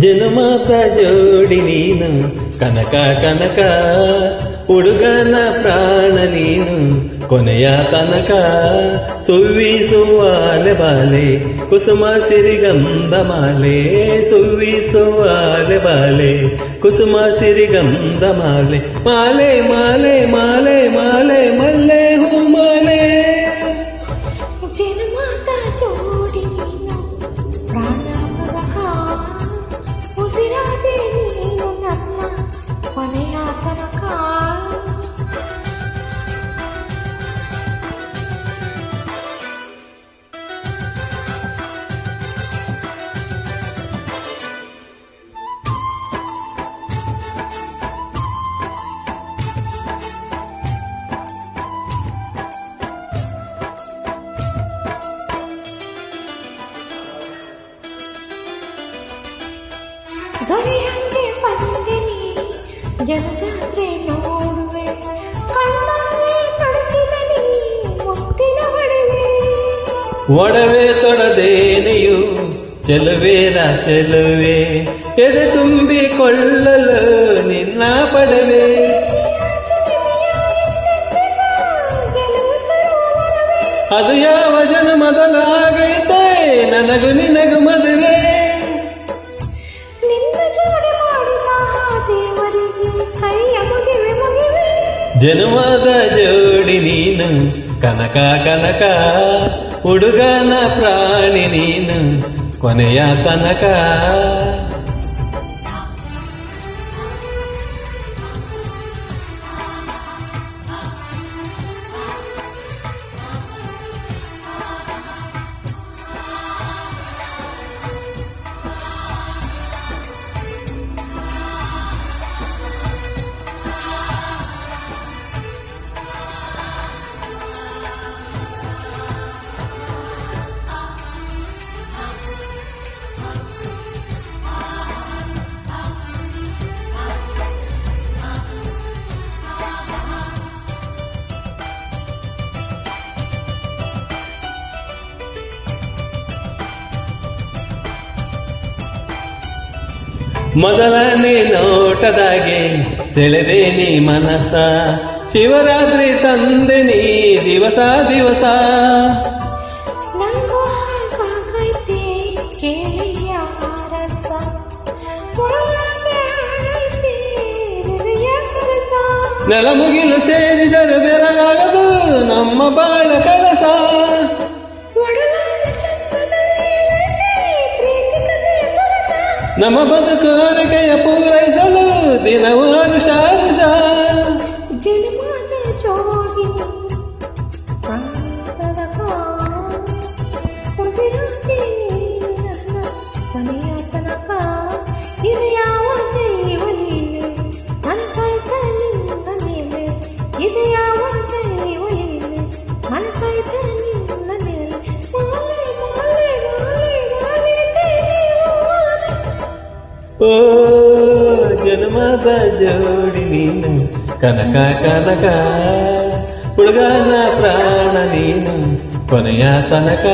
ಜನುಮಾತ ಜೋಡಿ ನೀನು ಕನಕ ಕನಕ ಹುಡುಗನ ಪ್ರಾಣ ನೀನು ಕೊನೆಯ ತನಕ ಸುವ್ವಿಸುವಾಲೆ ಬಾಲೆ ಕುಸುಮ ಸಿರಿಗಂಧ ಮಾಲೆ ಸುವ್ವಿಸುವಾಲೆ ಬಾಲೆ ಕುಸುಮ ಸಿರಿಗಂಧ ಮಾಲೆ ಮಾಲೆ ಮಾಲೆ ಮಾಲೆ ಮಾಲೆ ಮಲ್ಲೆ ಹೂ ಮಾಲೆ ಜನುಮಾತ ಜೋಡಿ ನೀನು ಪ್ರಾಣ ಉಸಿರಾದೆ ನೀನು ನನ್ನ ಕೊನೆಯ ತನಕ ದೊರೆಯಂಗೆ ಬಂದೆ ನೀ ಜನಜಾತ್ರೆ ನೋಡುವೆ ಕಣ್ಣಲ್ಲಿ ತೊಡಸಿದ ನೀ ಮುತ್ತಿನ ಒಡವೆ ತೊಡದೇನೆಯು ಚೆಲುವೇರ ಚೆಲುವೆ ಎದೆ ತುಂಬಿಕೊಳ್ಳಲು ನಿನ್ನ ಪಡವೆ ಅದು ಯಾವ ಜನ್ಮದಲಾಗೈತೆ ನನಗೂ ನಿನಗೂ ಮದುವೆ ಜನುಮದ ಜೋಡಿ ನೀನು ಕನಕ ಕನಕ ಹುಡುಗನ ಪ್ರಾಣಿ ನೀನು ಕೊನೆಯ ತನಕ ಮೊದಲನೇ ನೋಟದಾಗೆ ಸೆಳೆದೆ ನೀ ಮನಸ ಶಿವರಾತ್ರಿ ತಂದೆ ನೀ ದಿವಸ ದಿವಸ ನೆಲ ಮುಗಿಲು ಸೇರಿದರೆ ಬೆರಗಾಗದು ನಮ್ಮ ಬಾಳ ಕಳಸ ನಮ್ಮ ಬದುಕು ಹರಕೆಯ ಪೂರೈಸಲು ದಿನವೂ ಹರುಷ ಹರುಷ ಜನುಮದ ಜೋಡಿ ಉಸಿರಾದೆ ನನ್ನ ಕೊನೆಯ ತನಕ ಇದು ಯಾವ ದೈವಲೀಲೆ ಮನಸಾಯ್ತ ನಿನ್ನ ಮೇಲೆ ಇದು ಯಾವ ದೈವಲೀಲೆ ಮನಸಾಯ್ತ ನಿನ್ನ ಮೇಲೆ ಮಾಲೆ ಮಾಲೆ ಮಾಲೆ ಮಾಲೆ ಓ ಜನ್ಮದ ಜೋಡಿ ನೀನು ಕನಕ ಕನಕ ಹುಡುಗನ ಪ್ರಾಣ ನೀನು ಕೊನೆಯ ತನಕ